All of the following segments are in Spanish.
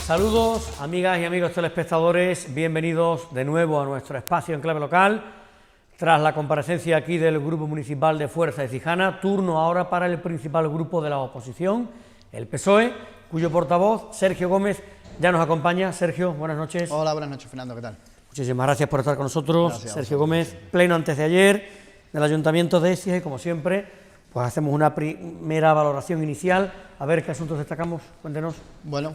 Saludos, amigas y amigos telespectadores, bienvenidos de nuevo a nuestro espacio en clave local. Tras la comparecencia aquí del Grupo Municipal de Fuerza Écijana, turno ahora para el principal grupo de la oposición, el PSOE, cuyo portavoz, Sergio Gómez, ya nos acompaña. Sergio, buenas noches. Hola, buenas noches, Fernando, ¿qué tal? Muchísimas gracias por estar con nosotros. Gracias, Sergio Gómez, pleno antes de ayer del Ayuntamiento de Écija y, como siempre, pues hacemos una primera valoración inicial. A ver qué asuntos destacamos, cuéntenos. Bueno,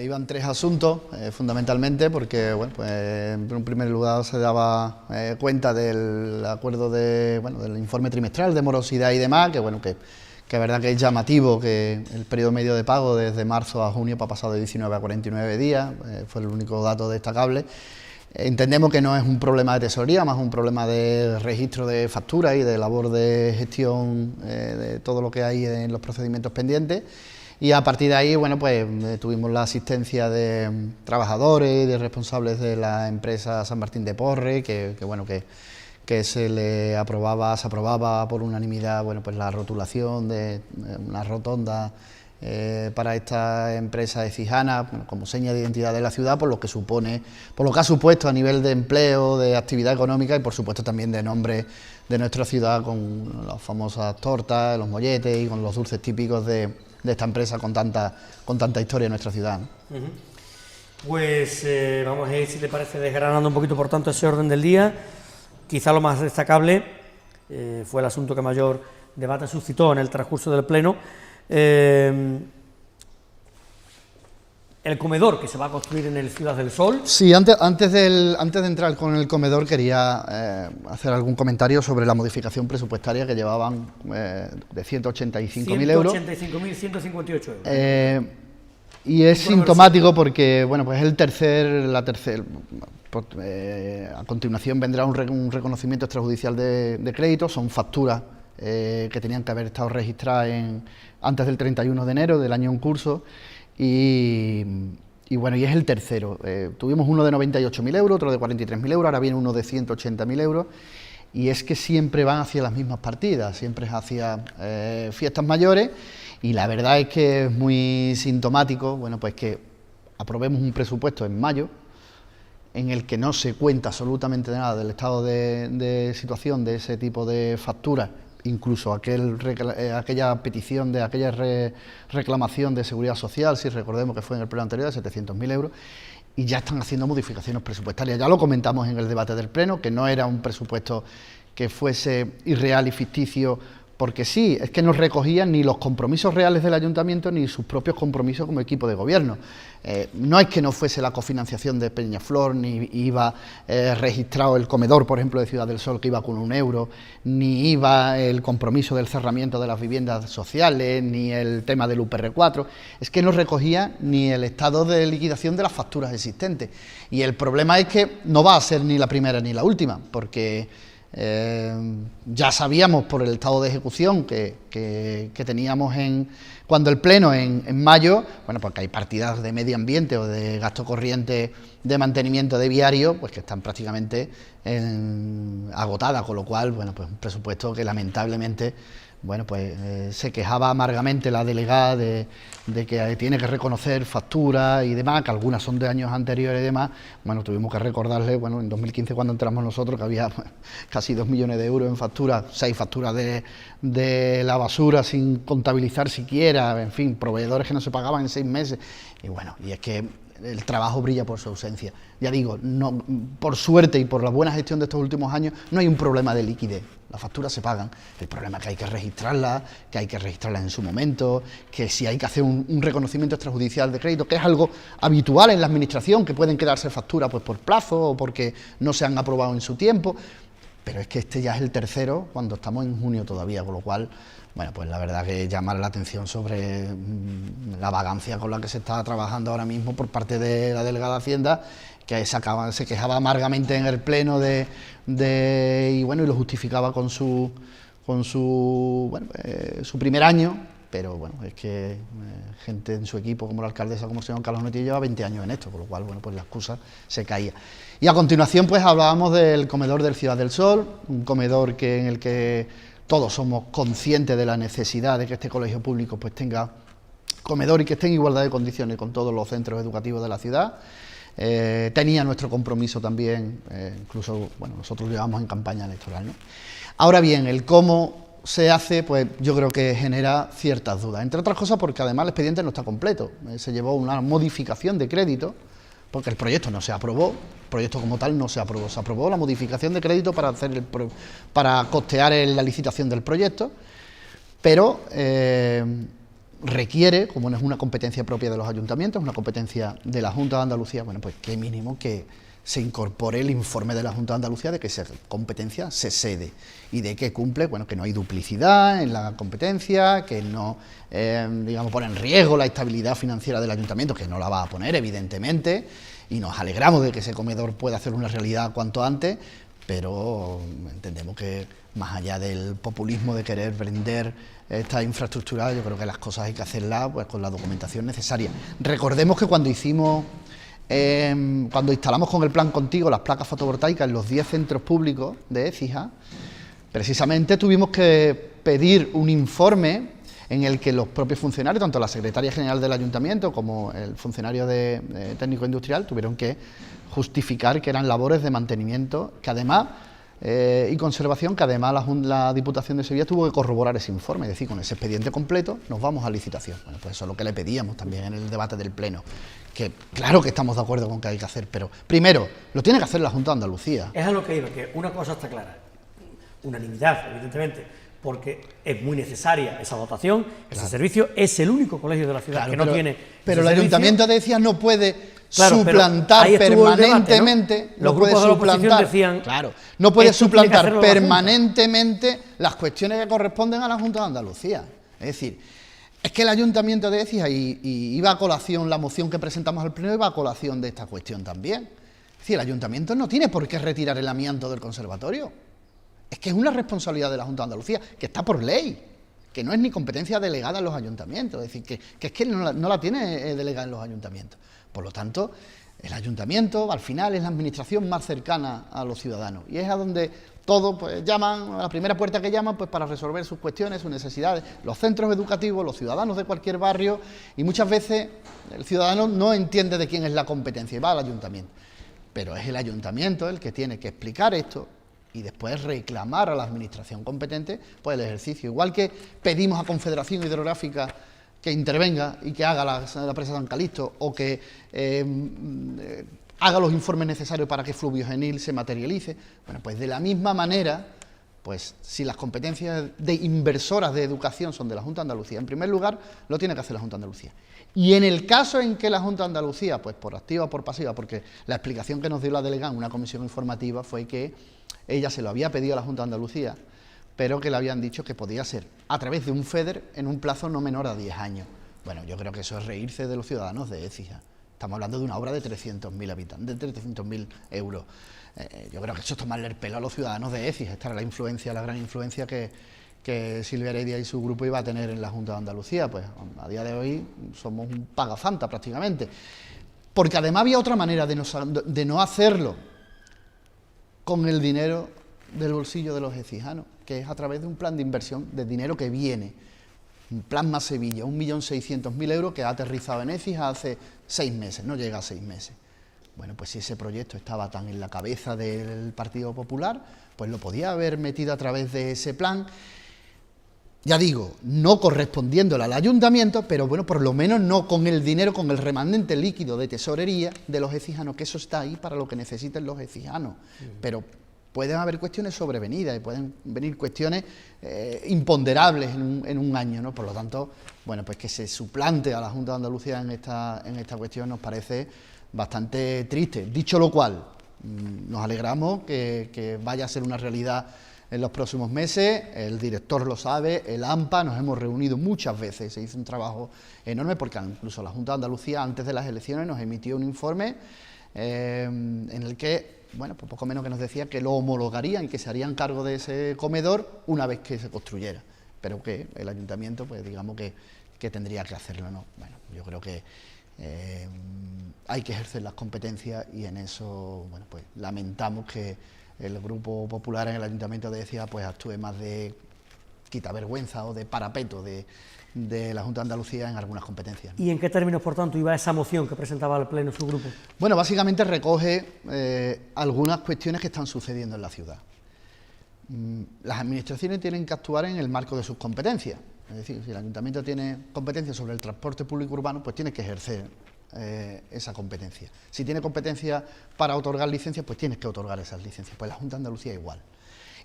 iban tres asuntos, fundamentalmente, porque bueno, pues, en un primer lugar se daba cuenta del acuerdo del informe trimestral de morosidad y demás, que bueno, que es verdad que es llamativo que el periodo medio de pago desde marzo a junio ha pasado de 19 a 49 días, fue el único dato destacable. Entendemos que no es un problema de tesorería, más un problema de registro de facturas y de labor de gestión de todo lo que hay en los procedimientos pendientes. Y a partir de ahí, bueno, pues tuvimos la asistencia de trabajadores y de responsables de la empresa San Martín de Porres, que se aprobaba por unanimidad, bueno, pues la rotulación de una rotonda para esta empresa écijana, bueno, como seña de identidad de la ciudad, por lo que ha supuesto a nivel de empleo, de actividad económica y por supuesto también de nombre de nuestra ciudad, con las famosas tortas, los molletes y con los dulces típicos de esta empresa con tanta historia en nuestra ciudad, ¿no? Pues vamos a ir, si te parece, desgranando un poquito, por tanto, ese orden del día. Quizá lo más destacable fue el asunto que mayor debate suscitó en el transcurso del Pleno, el comedor que se va a construir en el Ciudad del Sol. Sí, antes de entrar con el comedor quería hacer algún comentario sobre la modificación presupuestaria que llevaban de 185.000 euros. 185.158 euros. Y es sintomático porque, bueno, pues a continuación vendrá un reconocimiento extrajudicial de crédito, son facturas que tenían que haber estado registradas antes del 31 de enero del año en curso y bueno, y es el tercero. Tuvimos uno de 98.000 euros, otro de 43.000 euros, ahora viene uno de 180.000 euros y es que siempre van hacia las mismas partidas, siempre es hacia fiestas mayores y la verdad es que es muy sintomático, bueno, pues que aprobemos un presupuesto en mayo en el que no se cuenta absolutamente nada del estado de situación de ese tipo de facturas, incluso aquella petición de aquella reclamación de seguridad social, si recordemos que fue en el pleno anterior, de 700.000 euros, y ya están haciendo modificaciones presupuestarias. Ya lo comentamos en el debate del Pleno, que no era un presupuesto que fuese irreal y ficticio, porque sí, es que no recogían ni los compromisos reales del Ayuntamiento ni sus propios compromisos como equipo de gobierno. No es que no fuese la cofinanciación de Peñaflor, ni iba registrado el comedor, por ejemplo, de Ciudad del Sol, que iba con 1 euro, ni iba el compromiso del cerramiento de las viviendas sociales, ni el tema del UPR4, es que no recogía ni el estado de liquidación de las facturas existentes. Y el problema es que no va a ser ni la primera ni la última, porque ya sabíamos por el estado de ejecución que teníamos cuando el Pleno en mayo, bueno, porque hay partidas de medio ambiente o de gasto corriente de mantenimiento de viario, pues que están prácticamente agotadas, con lo cual, bueno, pues un presupuesto que lamentablemente, bueno, pues se quejaba amargamente la delegada de que tiene que reconocer facturas y demás, que algunas son de años anteriores y demás. Bueno, tuvimos que recordarle, bueno, en 2015 cuando entramos nosotros, que había casi 2 millones de euros en facturas, 6 facturas de la basura sin contabilizar siquiera, en fin, proveedores que no se pagaban en 6 meses. Y bueno, y es que el trabajo brilla por su ausencia. Ya digo, no, por suerte y por la buena gestión de estos últimos años, no hay un problema de liquidez. Las facturas se pagan, el problema es que hay que registrarlas, en su momento, que si hay que hacer un reconocimiento extrajudicial de crédito, que es algo habitual en la administración, que pueden quedarse facturas pues por plazo o porque no se han aprobado en su tiempo, pero es que este ya es el tercero cuando estamos en junio todavía, con lo cual, bueno, pues la verdad que llamar la atención sobre la vagancia con la que se está trabajando ahora mismo por parte de la delegada de Hacienda, que se quejaba amargamente en el Pleno y lo justificaba con su primer año, pero bueno, es que gente en su equipo como la alcaldesa, como el señor Carlos Notillo, lleva 20 años en esto, con lo cual, bueno, pues la excusa se caía. Y a continuación, pues hablábamos del comedor del Ciudad del Sol, un comedor en el que todos somos conscientes de la necesidad de que este colegio público pues tenga comedor y que esté en igualdad de condiciones con todos los centros educativos de la ciudad. Tenía nuestro compromiso también, incluso, bueno, nosotros lo llevamos en campaña electoral, ¿no? Ahora bien, el cómo se hace, pues yo creo que genera ciertas dudas, entre otras cosas porque además el expediente no está completo, se llevó una modificación de crédito, porque el proyecto no se aprobó, el proyecto como tal no se aprobó la modificación de crédito para costear la licitación del proyecto, pero requiere, como no es una competencia propia de los ayuntamientos, una competencia de la Junta de Andalucía, bueno, pues qué mínimo que se incorpore el informe de la Junta de Andalucía de que esa competencia se cede y de que cumple, bueno, que no hay duplicidad en la competencia, que no, digamos, pone en riesgo la estabilidad financiera del ayuntamiento, que no la va a poner, evidentemente, y nos alegramos de que ese comedor pueda hacer una realidad cuanto antes, pero entendemos que más allá del populismo de querer vender esta infraestructura, yo creo que las cosas hay que hacerlas pues con la documentación necesaria. Recordemos que cuando instalamos con el plan Contigo las placas fotovoltaicas en los 10 centros públicos de Écija, precisamente tuvimos que pedir un informe en el que los propios funcionarios, tanto la secretaria general del ayuntamiento como el funcionario de técnico industrial, tuvieron que justificar que eran labores de mantenimiento, que además y conservación, que además la Diputación de Sevilla tuvo que corroborar ese informe, es decir, con ese expediente completo nos vamos a licitación. Bueno, pues eso es lo que le pedíamos también en el debate del Pleno, que claro que estamos de acuerdo con que hay que hacer, pero primero lo tiene que hacer la Junta de Andalucía. Es a lo que iba, que una cosa está clara, unanimidad, evidentemente, porque es muy necesaria esa dotación, claro. Ese servicio, es el único colegio de la ciudad que no tiene. Pero el ayuntamiento de Écija no puede suplantar permanentemente, debate, ¿no? Los grupos de la oposición decían, no puede suplantar permanentemente las cuestiones que corresponden a la Junta de Andalucía. Es decir, es que el ayuntamiento de Écija, y iba a colación la moción que presentamos al Pleno, iba a colación de esta cuestión también. Es decir, el ayuntamiento no tiene por qué retirar el amianto del conservatorio. Es que es una responsabilidad de la Junta de Andalucía, que está por ley, que no es ni competencia delegada en los ayuntamientos, es decir, que es que no la tiene delegada en los ayuntamientos. Por lo tanto, el ayuntamiento, al final, es la administración más cercana a los ciudadanos, y es a donde todos pues, llaman, a la primera puerta que llaman, pues para resolver sus cuestiones, sus necesidades, los centros educativos, los ciudadanos de cualquier barrio, y muchas veces el ciudadano no entiende de quién es la competencia, y va al ayuntamiento. Pero es el ayuntamiento el que tiene que explicar esto, y después reclamar a la administración competente pues el ejercicio. Igual que pedimos a Confederación Hidrográfica que intervenga y que haga la presa San Calixto, o que haga los informes necesarios para que Fluviogenil se materialice. Bueno, pues de la misma manera, pues si las competencias de inversoras de educación son de la Junta de Andalucía, en primer lugar lo tiene que hacer la Junta de Andalucía. Y en el caso en que la Junta de Andalucía, pues por activa o por pasiva, porque la explicación que nos dio la delegada en una comisión informativa fue que ella se lo había pedido a la Junta de Andalucía, pero que le habían dicho que podía ser a través de un FEDER en un plazo no menor a 10 años. Bueno, yo creo que eso es reírse de los ciudadanos de Écija. Estamos hablando de una obra de 300.000 habitantes, de 300.000 euros. Yo creo que eso es tomarle el pelo a los ciudadanos de Écija. Esta era la gran influencia que Silvia Heredia y su grupo iba a tener en la Junta de Andalucía. Pues a día de hoy somos un pagafanta prácticamente. Porque además había otra manera de no hacerlo con el dinero del bolsillo de los ecijanos, que es a través de un plan de inversión de dinero que viene. Un plan Más Sevilla, 1.600.000 euros que ha aterrizado en Écija hace 6 meses, no llega a 6 meses. Bueno, pues si ese proyecto estaba tan en la cabeza del Partido Popular, pues lo podía haber metido a través de ese plan, ya digo, no correspondiéndole al ayuntamiento, pero bueno, por lo menos no con el dinero, con el remanente líquido de tesorería de los ecijanos, que eso está ahí para lo que necesiten los ecijanos. Pero pueden haber cuestiones sobrevenidas y pueden venir cuestiones imponderables en un año, ¿no? Por lo tanto, bueno, pues que se suplante a la Junta de Andalucía en esta cuestión nos parece bastante triste. Dicho lo cual, nos alegramos que vaya a ser una realidad en los próximos meses. El director lo sabe, el AMPA, nos hemos reunido muchas veces, se hizo un trabajo enorme porque incluso la Junta de Andalucía antes de las elecciones nos emitió un informe en el que, bueno, pues poco menos que nos decía que lo homologarían y que se harían cargo de ese comedor una vez que se construyera, pero que el ayuntamiento, pues digamos que tendría que hacerlo, ¿no? Bueno, yo creo que hay que ejercer las competencias y en eso, bueno, pues lamentamos que el Grupo Popular en el Ayuntamiento de Écija pues actúe más de quitavergüenza o de parapeto de de la Junta de Andalucía en algunas competencias. ¿Y en qué términos, por tanto, iba esa moción que presentaba al Pleno su grupo? Bueno, básicamente recoge algunas cuestiones que están sucediendo en la ciudad. Las administraciones tienen que actuar en el marco de sus competencias. Es decir, si el Ayuntamiento tiene competencia sobre el transporte público urbano, pues tiene que ejercer esa competencia. Si tiene competencia para otorgar licencias, pues tienes que otorgar esas licencias. Pues la Junta de Andalucía igual.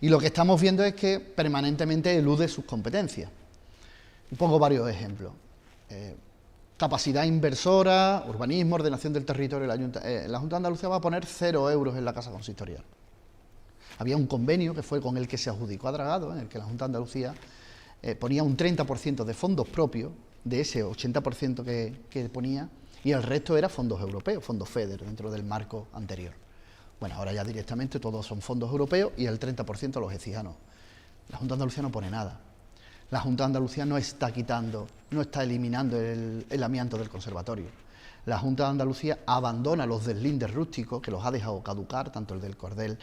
Y lo que estamos viendo es que permanentemente elude sus competencias. Pongo varios ejemplos. Capacidad inversora, urbanismo, ordenación del territorio. La Junta de Andalucía va a poner 0 euros en la casa consistorial. Había un convenio que fue con el que se adjudicó a Dragado, en el que la Junta de Andalucía ponía un 30% de fondos propios, de ese 80% que ponía, y el resto era fondos europeos, fondos FEDER, dentro del marco anterior. Bueno, ahora ya directamente todos son fondos europeos y el 30% los ecijanos. La Junta de Andalucía no pone nada. La Junta de Andalucía no está quitando, no está eliminando el amianto del conservatorio. La Junta de Andalucía abandona los deslindes rústicos, que los ha dejado caducar, tanto el del Cordel.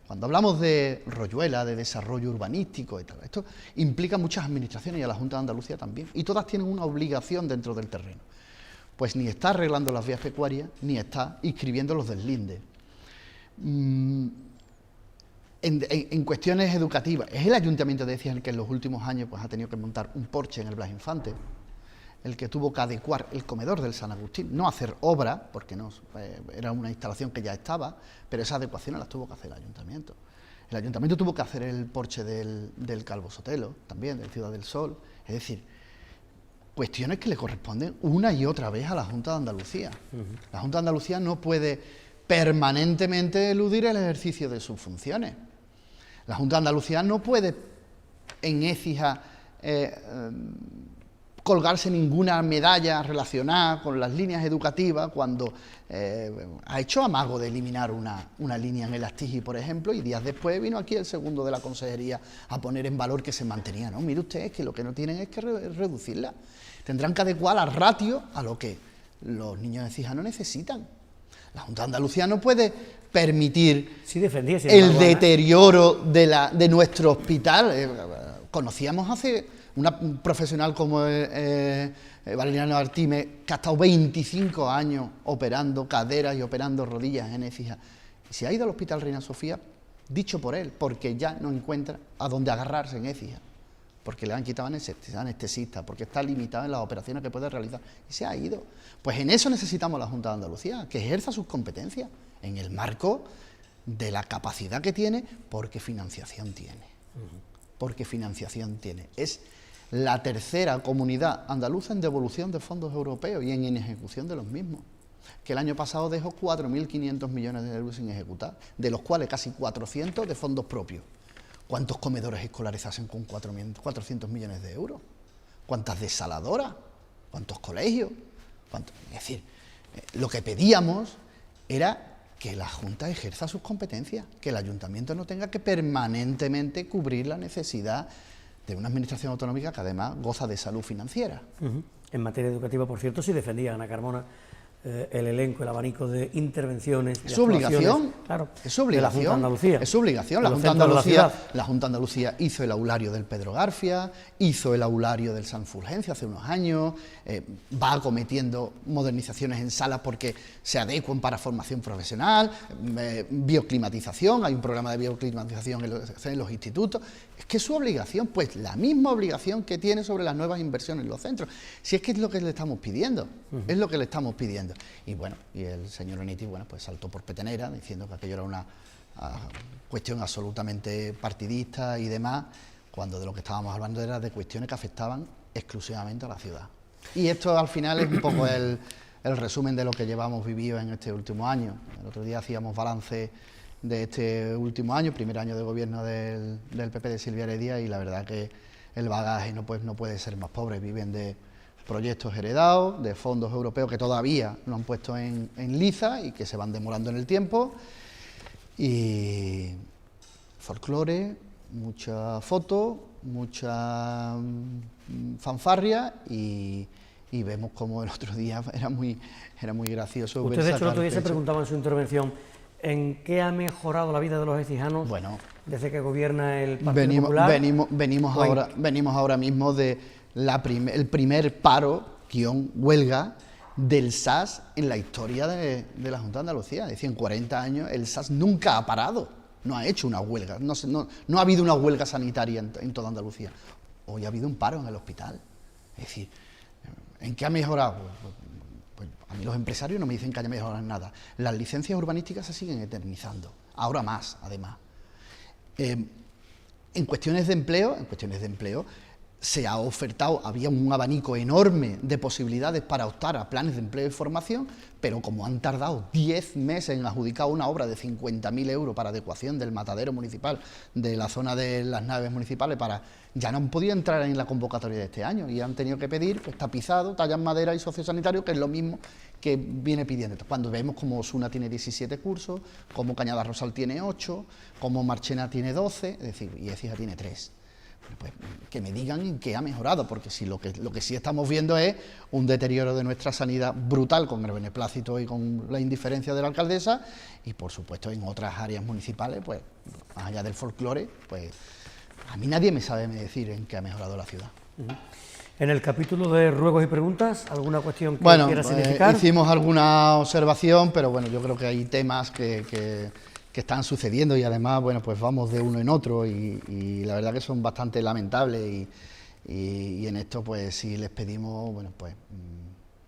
Cuando hablamos de Royuela, de desarrollo urbanístico y tal, esto implica muchas administraciones y a la Junta de Andalucía también, y todas tienen una obligación dentro del terreno. Pues ni está arreglando las vías pecuarias, ni está inscribiendo los deslindes. En cuestiones educativas, es el Ayuntamiento de Écija el que en los últimos años pues, ha tenido que montar un porche en el Blas Infante, el que tuvo que adecuar el comedor del San Agustín, no hacer obra, porque no era una instalación que ya estaba, pero esa adecuación las tuvo que hacer el Ayuntamiento. El Ayuntamiento tuvo que hacer el porche del Calvo Sotelo, también, del Ciudad del Sol, es decir, cuestiones que le corresponden una y otra vez a la Junta de Andalucía. La Junta de Andalucía no puede permanentemente eludir el ejercicio de sus funciones. La Junta de Andalucía no puede en Écija colgarse ninguna medalla relacionada con las líneas educativas cuando ha hecho amago de eliminar una línea en el Astigi, por ejemplo, y días después vino aquí el segundo de la Consejería a poner en valor que se mantenía. No, mire usted, es que lo que no tienen es que reducirla. Tendrán que adecuar la ratio a lo que los niños de Écija no necesitan. La Junta de Andalucía no puede permitir el deterioro de nuestro hospital. Conocíamos hace una profesional como Valeriano Artime, que ha estado 25 años operando caderas y operando rodillas en Écija. Se ha ido al Hospital Reina Sofía, dicho por él, porque ya no encuentra a dónde agarrarse en Écija, porque le han quitado anestesista, porque está limitado en las operaciones que puede realizar, y se ha ido. Pues en eso necesitamos la Junta de Andalucía, que ejerza sus competencias, en el marco de la capacidad que tiene, porque financiación tiene. Porque financiación tiene. Es la tercera comunidad andaluza en devolución de fondos europeos y en ejecución de los mismos, que el año pasado dejó 4.500 millones de euros sin ejecutar, de los cuales casi 400 de fondos propios. ¿Cuántos comedores escolares se hacen con 400 millones de euros? ¿Cuántas desaladoras? ¿Cuántos colegios? Es decir, lo que pedíamos era que la Junta ejerza sus competencias, que el Ayuntamiento no tenga que permanentemente cubrir la necesidad de una administración autonómica que además goza de salud financiera. En materia educativa, por cierto, sí defendía Ana Carmona el elenco, el abanico de intervenciones. Es su obligación, claro, es su obligación, de la Junta de Andalucía. Es su obligación. La Junta de Andalucía hizo el aulario del Pedro Garfia, hizo el aulario del San Fulgencio hace unos años, va acometiendo modernizaciones en salas porque se adecuan para formación profesional, bioclimatización, hay un programa de bioclimatización en los institutos. Es que es su obligación, pues la misma obligación que tiene sobre las nuevas inversiones en los centros. Si es que es lo que le estamos pidiendo, es lo que le estamos pidiendo. Y bueno, y el señor Oniti, bueno, pues saltó por petenera, diciendo que aquello era una cuestión absolutamente partidista y demás, cuando de lo que estábamos hablando era de cuestiones que afectaban exclusivamente a la ciudad. Y esto al final es un poco el resumen de lo que llevamos vivido en este último año. El otro día hacíamos balance de este último año, primer año de gobierno del PP de Silvia Heredia, y la verdad que el bagaje no puede ser más pobre. Viven de proyectos heredados, de fondos europeos que todavía no han puesto en liza y que se van demorando en el tiempo, y folclore, mucha foto, mucha fanfarria, y vemos como el otro día era muy gracioso. Usted, de hecho, el otro día se preguntaba en su intervención ¿en qué ha mejorado la vida de los ecijanos desde que gobierna el Partido Popular? Venimos ahora mismo de el primer paro-huelga del SAS en la historia de la Junta de Andalucía. Es decir, en 40 años el SAS nunca ha parado, no ha hecho una huelga, no ha habido una huelga sanitaria en toda Andalucía. Hoy ha habido un paro en el hospital. Es decir, ¿en qué ha mejorado? Pues a mí los empresarios no me dicen que haya mejorado en nada. Las licencias urbanísticas se siguen eternizando, ahora más, además. En cuestiones de empleo, se ha ofertado, había un abanico enorme de posibilidades para optar a planes de empleo y formación, pero como han tardado 10 meses en adjudicar una obra de 50.000 euros para adecuación del matadero municipal de la zona de las naves municipales, ya no han podido entrar en la convocatoria de este año y han tenido que pedir pues, tapizado, tallas madera y sociosanitario, que es lo mismo que viene pidiendo. Cuando vemos como Osuna tiene 17 cursos, como Cañada Rosal tiene 8, como Marchena tiene 12, es decir, y Écija tiene 3. Pues que me digan en qué ha mejorado, porque si lo que sí estamos viendo es un deterioro de nuestra sanidad brutal con el beneplácito y con la indiferencia de la alcaldesa, y por supuesto en otras áreas municipales, pues más allá del folclore, pues a mí nadie me sabe decir en qué ha mejorado la ciudad. En el capítulo de ruegos y preguntas, ¿alguna cuestión que quiera significar? Hicimos alguna observación, pero bueno, yo creo que hay temas que están sucediendo y además, bueno, pues vamos de uno en otro y la verdad que son bastante lamentables y en esto pues sí les pedimos, bueno, pues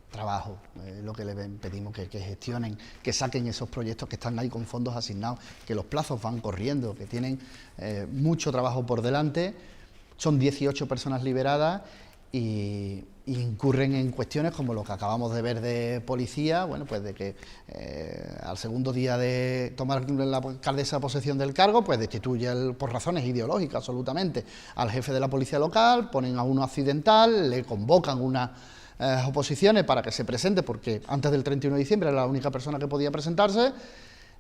trabajo, lo que les pedimos que gestionen, que saquen esos proyectos que están ahí con fondos asignados, que los plazos van corriendo, que tienen mucho trabajo por delante, son 18 personas liberadas y incurren en cuestiones como lo que acabamos de ver de policía, bueno, pues de que al segundo día de tomar la alcaldesa posesión del cargo, pues destituye por razones ideológicas absolutamente al jefe de la policía local, ponen a uno accidental, le convocan unas oposiciones para que se presente, porque antes del 31 de diciembre era la única persona que podía presentarse.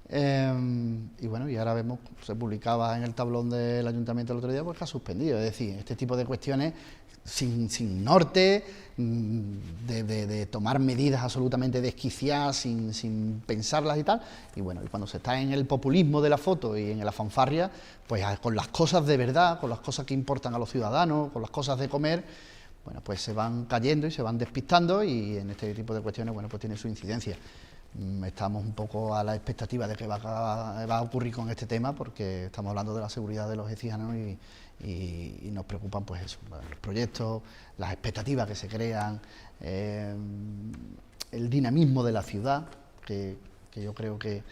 Y bueno, y ahora vemos, se publicaba en el tablón del ayuntamiento el otro día, pues que ha suspendido. Es decir, este tipo de cuestiones sin norte, de tomar medidas absolutamente desquiciadas, sin pensarlas y tal. Y bueno, y cuando se está en el populismo de la foto y en la fanfarria, pues con las cosas de verdad, con las cosas que importan a los ciudadanos, con las cosas de comer, bueno, pues se van cayendo y se van despistando y en este tipo de cuestiones, bueno, pues tiene su incidencia. Estamos un poco a la expectativa de qué va a ocurrir con este tema, porque estamos hablando de la seguridad de los écijanos y nos preocupan pues eso, los proyectos, las expectativas que se crean, el dinamismo de la ciudad, que yo creo que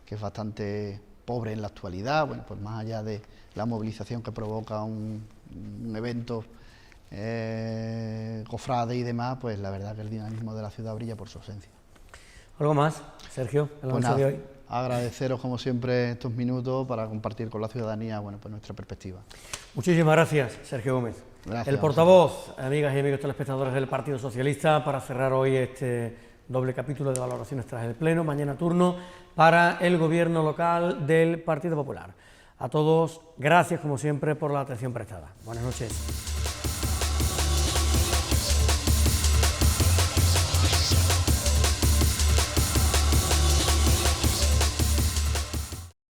es bastante pobre en la actualidad, bueno, pues más allá de la movilización que provoca un evento cofrade y demás, pues la verdad que el dinamismo de la ciudad brilla por su ausencia. ¿Algo más, Sergio, el Pues anuncio de hoy? Agradeceros como siempre estos minutos para compartir con la ciudadanía, bueno, pues nuestra perspectiva. Muchísimas gracias, Sergio Gómez. Gracias. El portavoz, amigas y amigos telespectadores del Partido Socialista, para cerrar hoy este doble capítulo de valoraciones tras el Pleno. Mañana turno para el Gobierno local del Partido Popular. A todos, gracias como siempre por la atención prestada. Buenas noches.